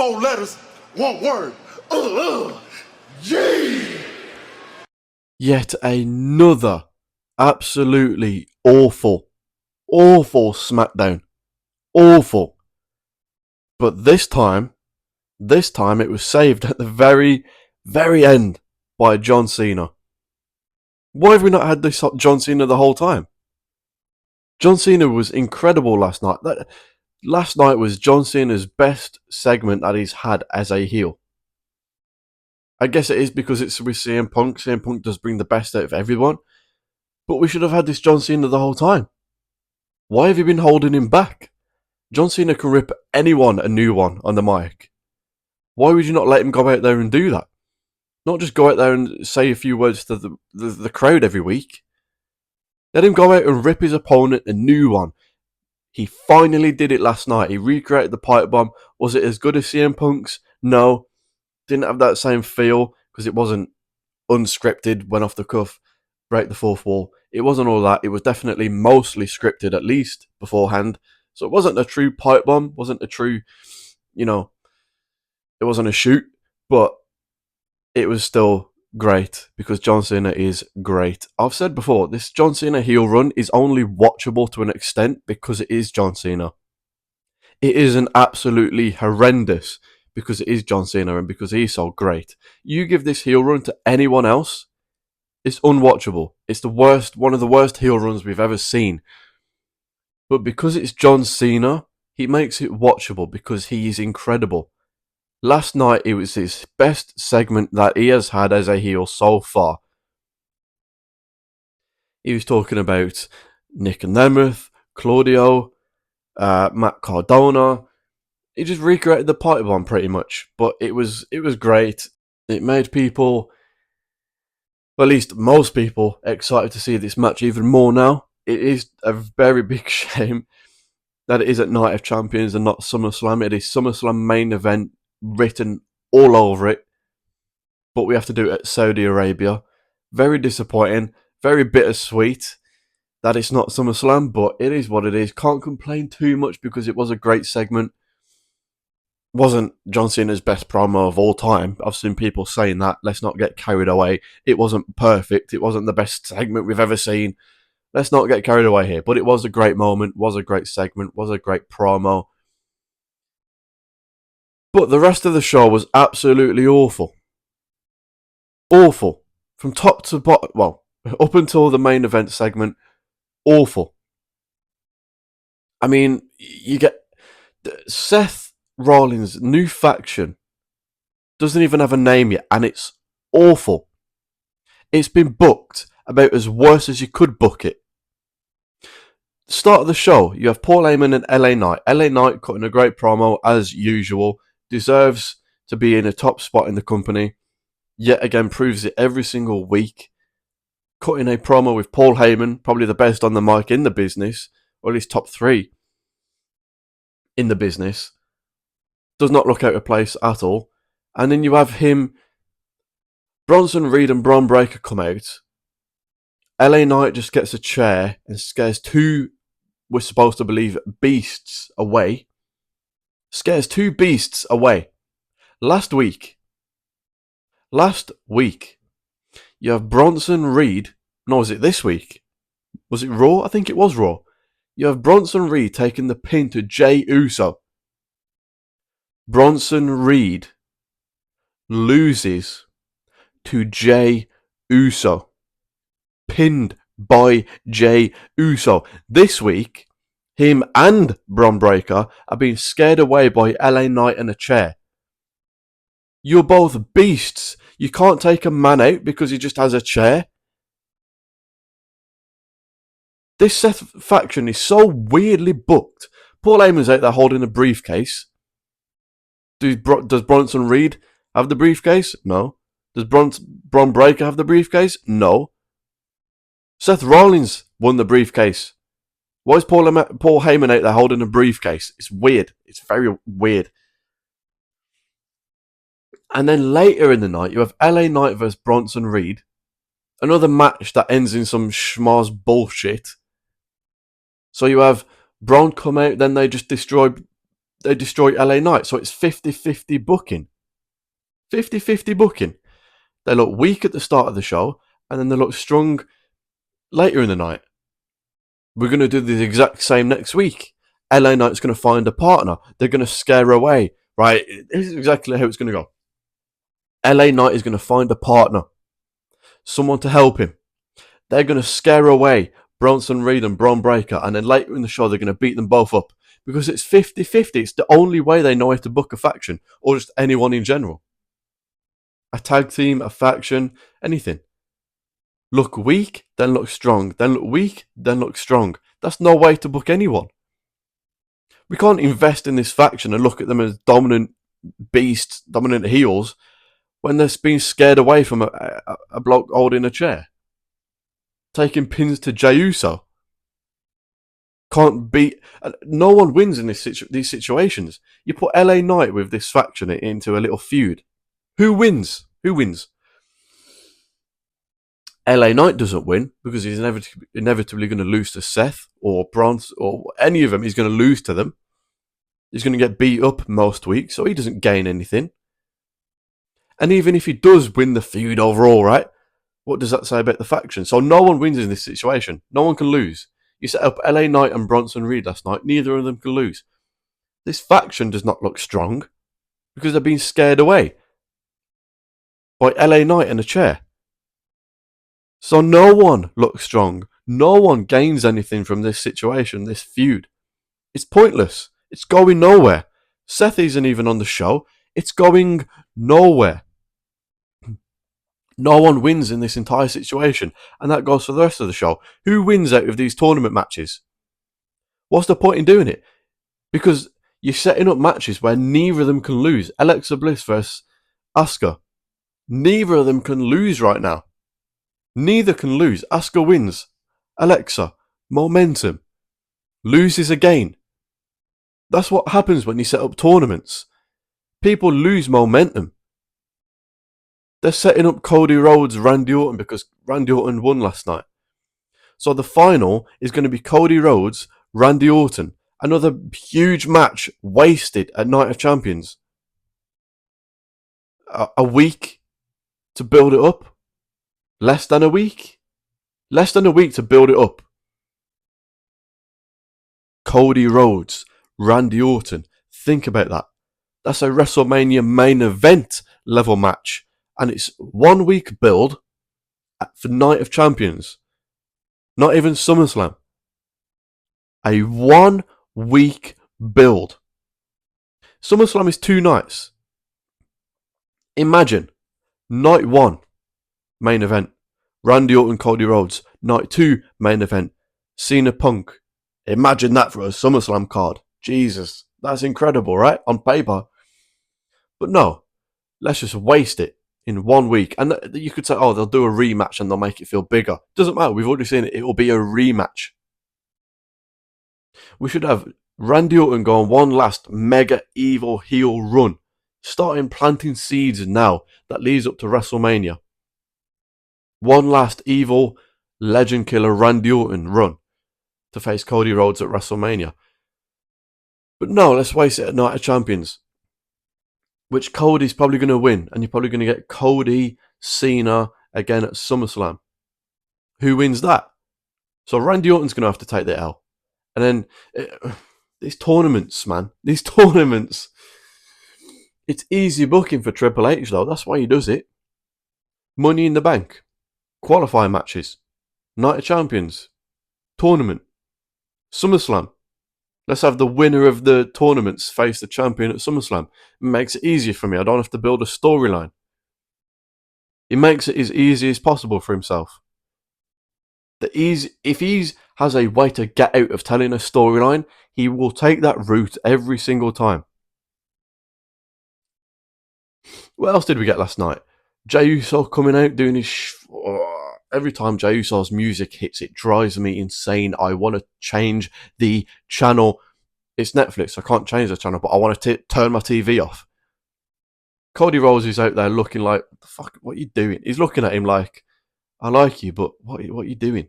4 letters, 1 word. Yeah! Yet another absolutely awful Smackdown. Awful. But this time it was saved at the very, very end by John Cena. Why have we not had this John Cena the whole time? John Cena was incredible last night. Last night was John Cena's best segment that he's had as a heel. I guess it is because it's with CM Punk. CM Punk does bring the best out of everyone. But we should have had this John Cena the whole time. Why have you been holding him back? John Cena can rip anyone a new one on the mic. Why would you not let him go out there and do that? Not just go out there and say a few words to the crowd every week. Let him go out and rip his opponent a new one. He finally did it last night. He recreated the pipe bomb. Was it as good as CM Punk's? No. Didn't have that same feel because it wasn't unscripted, went off the cuff, break the fourth wall. It wasn't all that. It was definitely mostly scripted, at least beforehand. So it wasn't a true pipe bomb. Wasn't a true, it wasn't a shoot. But it was still great because John Cena is great. I've said before, this John Cena heel run is only watchable to an extent because it is John Cena. It isn't absolutely horrendous because it is John Cena and because he's so great. You give this heel run to anyone else, it's unwatchable. It's the worst, one of the worst heel runs we've ever seen. But because it's John Cena, he makes it watchable because he is incredible. Last night, it was his best segment that he has had as a heel so far. He was talking about Nick and Nemeth, Claudio, Matt Cardona. He just recreated the pipe bomb pretty much, but it was great. It made people, well, at least most people, excited to see this match even more now. It is a very big shame that it is at Night of Champions and not SummerSlam. It is SummerSlam main event written all over it, but we have to do it at Saudi Arabia. Very disappointing, very bittersweet that it's not SummerSlam, but it is what it is. Can't complain too much because it was a great segment. Wasn't John Cena's best promo of all time. I've seen people saying that. Let's not get carried away. It wasn't perfect. It wasn't the best segment we've ever seen. Let's not get carried away here. But it was a great moment, was a great segment, was a great promo. But the rest of the show was absolutely awful. Awful. From top to bottom, well, up until the main event segment, awful. I mean, you get Seth Rollins' new faction doesn't even have a name yet, and it's awful. It's been booked about as worse as you could book it. Start of the show, you have Paul Heyman and LA Knight. LA Knight cutting a great promo as usual. Deserves to be in a top spot in the company. Yet again, proves it every single week. Cutting a promo with Paul Heyman, probably the best on the mic in the business, or at least top 3 in the business. Does not look out of place at all. And then you have him, Bronson Reed and Braun Breaker come out. LA Knight just gets a chair and scares 2, we're supposed to believe, beasts away. Scares 2 beasts away. Last week, you have Bronson Reed. No, was it this week? Was it Raw? I think it was Raw. You have Bronson Reed taking the pin to Jey Uso. Bronson Reed loses to Jey Uso. Pinned by Jey Uso. This week, him and Braun Breaker are being scared away by LA Knight and a chair. You're both beasts. You can't take a man out because he just has a chair. This Seth faction is so weirdly booked. Paul Heyman's out there holding a briefcase. Does Bronson Reed have the briefcase? No. Does Braun Breaker have the briefcase? No. Seth Rollins won the briefcase. Why is Paul Heyman out there holding a briefcase? It's weird. It's very weird. And then later in the night, you have LA Knight versus Bronson Reed. Another match that ends in some schmoz bullshit. So you have Braun come out, then they just destroy they destroy LA Knight. So it's 50-50 booking. 50-50 booking. They look weak at the start of the show, and then they look strong later in the night. We're going to do the exact same next week. LA Knight's going to find a partner. They're going to scare her away. Right? This is exactly how it's going to go. LA Knight is going to find a partner. Someone to help him. They're going to scare away Bronson Reed and Braun Breaker, and then later in the show they're going to beat them both up. Because it's 50-50. It's the only way they know how to book a faction, or just anyone in general. A tag team, a faction, anything. Look weak, then look strong. Then look weak, then look strong. That's no way to book anyone. We can't invest in this faction and look at them as dominant beasts, dominant heels, when they're being scared away from a bloke holding a chair. Taking pins to Jey Uso. Can't beat. No one wins in these situations. You put LA Knight with this faction into a little feud. Who wins? Who wins? LA Knight doesn't win because he's inevitably going to lose to Seth or Bronze or any of them. He's going to lose to them. He's going to get beat up most weeks, so he doesn't gain anything. And even if he does win the feud overall, right? What does that say about the faction? So no one wins in this situation. No one can lose. You set up LA Knight and Bronson Reed last night. Neither of them can lose. This faction does not look strong because they're being scared away by LA Knight in a chair. So no one looks strong. No one gains anything from this situation, this feud. It's pointless. It's going nowhere. Seth isn't even on the show. It's going nowhere. No one wins in this entire situation, and that goes for the rest of the show. Who wins out of these tournament matches? What's the point in doing it? Because you're setting up matches where neither of them can lose. Alexa Bliss versus Asuka. Neither of them can lose right now. Neither can lose. Asuka wins. Alexa, momentum. Loses again. That's what happens when you set up tournaments. People lose momentum. They're setting up Cody Rhodes, Randy Orton, because Randy Orton won last night. So the final is going to be Cody Rhodes, Randy Orton. Another huge match wasted at Night of Champions. A week to build it up. Less than a week. Less than a week to build it up. Cody Rhodes, Randy Orton. Think about that. That's a WrestleMania main event level match. And it's 1 week build for Night of Champions. Not even SummerSlam. A 1 week build. SummerSlam is 2 nights. Imagine night 1 main event. Randy Orton, Cody Rhodes. Night 2 main event. Cena Punk. Imagine that for a SummerSlam card. Jesus. That's incredible, right? On paper. But no. Let's just waste it in 1 week. And you could say, oh, they'll do a rematch and they'll make it feel bigger. Doesn't matter. We've already seen it. It will be a rematch. We should have Randy Orton go on one last mega evil heel run. Starting planting seeds now that leads up to WrestleMania. One last evil legend killer Randy Orton run to face Cody Rhodes at WrestleMania. But no, let's waste it at Night of Champions, which Cody's probably going to win, and you're probably going to get Cody, Cena again at SummerSlam. Who wins that? So Randy Orton's going to have to take the L. And then these tournaments, man, these tournaments. It's easy booking for Triple H though. That's why he does it. Money in the Bank, qualifying matches, Night of Champions, tournament, SummerSlam. Let's have the winner of the tournaments face the champion at SummerSlam. It makes it easier for me. I don't have to build a storyline. He makes it as easy as possible for himself. If he has a way to get out of telling a storyline, he will take that route every single time. What else did we get last night? Jey Uso coming out doing his... Every time Jey Uso's music hits, it drives me insane. I want to change the channel. It's Netflix, I can't change the channel, but I want to turn my TV off. Cody Rhodes is out there looking like, what the fuck, what are you doing? He's looking at him like, I like you, but what are you doing?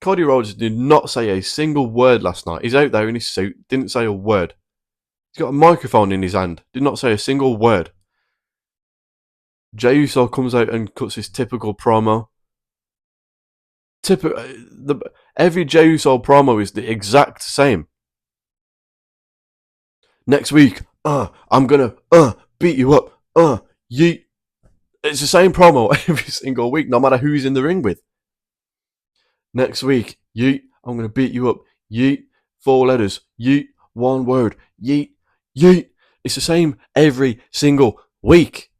Cody Rhodes did not say a single word last night. He's out there in his suit, didn't say a word. He's got a microphone in his hand, did not say a single word. Jey Uso comes out and cuts his typical promo. Every Jey Uso promo is the exact same. Next week, I'm gonna beat you up, yeet. It's the same promo every single week, no matter who he's in the ring with. Next week, yeet, I'm gonna beat you up, yeet, 4 letters, yeet, 1 word, yeet, yeet. It's the same every single week.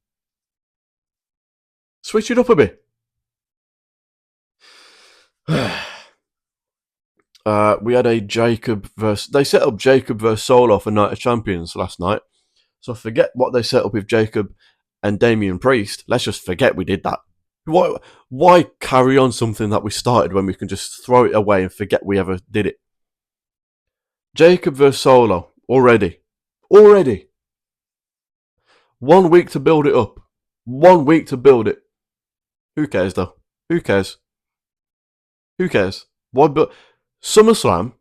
Switch it up a bit. We had a Jacob versus... They set up Jacob versus Solo for Night of Champions last night. So forget what they set up with Jacob and Damian Priest. Let's just forget we did that. Why carry on something that we started when we can just throw it away and forget we ever did it? Jacob versus Solo. Already. 1 week to build it up. 1 week to build it. Who cares though? Who cares? Why? But SummerSlam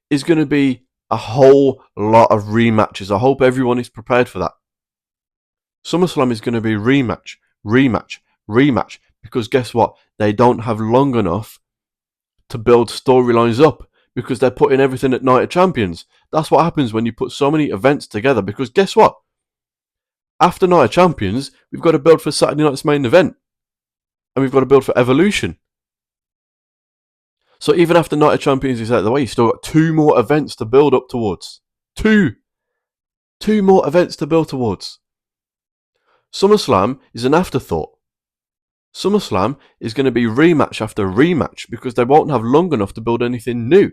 is going to be a whole lot of rematches. I hope everyone is prepared for that. SummerSlam is going to be rematch. Because guess what? They don't have long enough to build storylines up because they're putting everything at Night of Champions. That's what happens when you put so many events together because guess what? After Night of Champions, we've got to build for Saturday night's main event. And we've got to build for Evolution. So even after Night of Champions is out of the way, you've still got 2 more events to build up towards. 2 more events to build towards. SummerSlam is an afterthought. SummerSlam is going to be rematch after rematch because they won't have long enough to build anything new.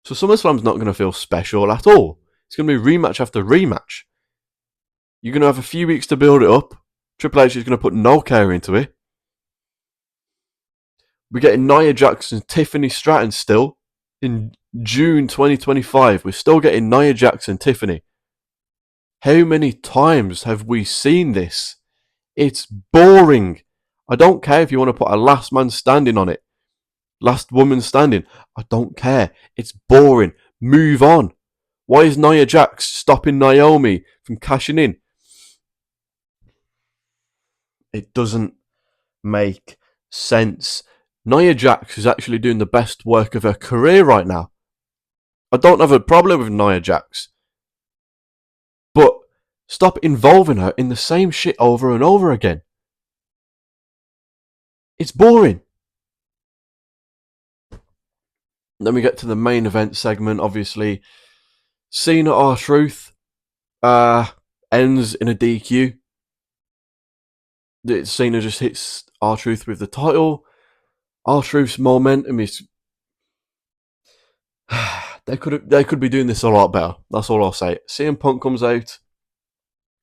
So SummerSlam's not going to feel special at all. It's going to be rematch after rematch. You're going to have a few weeks to build it up. Triple H is going to put no care into it. We're getting Nia Jax and Tiffany Stratton still. In June 2025, we're still getting Nia Jax and Tiffany. How many times have we seen this? It's boring. I don't care if you want to put a last man standing on it. Last woman standing. I don't care. It's boring. Move on. Why is Nia Jax stopping Naomi from cashing in? It doesn't make sense. Nia Jax is actually doing the best work of her career right now. I don't have a problem with Nia Jax. But stop involving her in the same shit over and over again. It's boring. Then we get to the main event segment, obviously. Cena R-Truth ends in a DQ. Cena just hits R-Truth with the title. R-Truth's momentum is... They could be doing this a lot better. That's all I'll say. CM Punk comes out,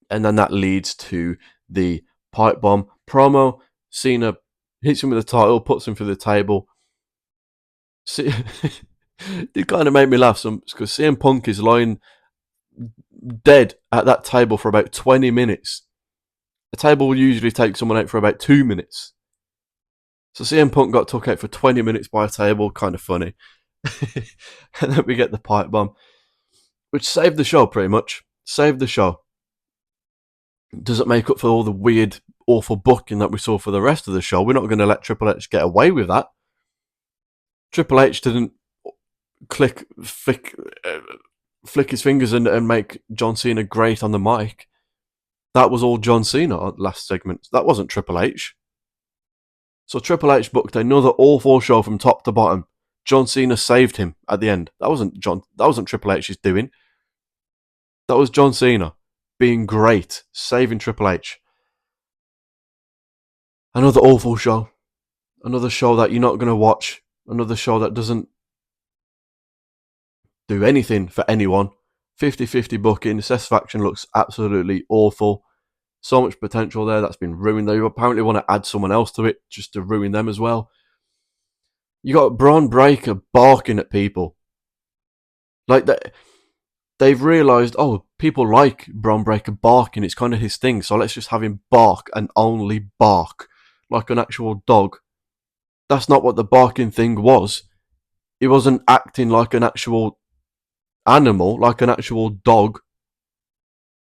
and then that leads to the pipe bomb promo. Cena hits him with the title, puts him through the table. It kind of made me laugh because CM Punk is lying dead at that table for about 20 minutes. A table will usually take someone out for about 2 minutes. So CM Punk got took out for 20 minutes by a table, kind of funny. And then we get the pipe bomb, which saved the show pretty much. Saved the show. Does it make up for all the weird, awful booking that we saw for the rest of the show? We're not going to let Triple H get away with that. Triple H didn't flick his fingers and make John Cena great on the mic. That was all John Cena last segment. That wasn't Triple H. So Triple H booked another awful show from top to bottom. John Cena saved him at the end. That wasn't Triple H's doing. That was John Cena being great, saving Triple H. Another awful show. Another show that you're not going to watch. Another show that doesn't do anything for anyone. 50-50 booking. Satisfaction looks absolutely awful. So much potential there that's been ruined. They apparently want to add someone else to it just to ruin them as well. You got Braun Breaker barking at people. Like that. They've realised, people like Braun Breaker barking. It's kind of his thing. So let's just have him bark and only bark. Like an actual dog. That's not what the barking thing was. It wasn't acting like an actual animal, like an actual dog.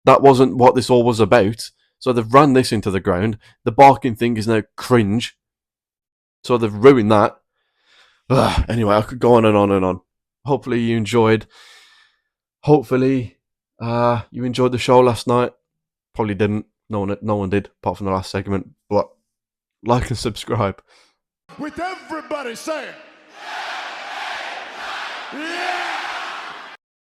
That wasn't what this all was about. So they've ran this into the ground. The barking thing is now cringe. So they've ruined that. Anyway, I could go on and on and on. Hopefully you enjoyed. Hopefully you enjoyed the show last night. Probably didn't. No one did, apart from the last segment. But like and subscribe. With everybody saying, yeah!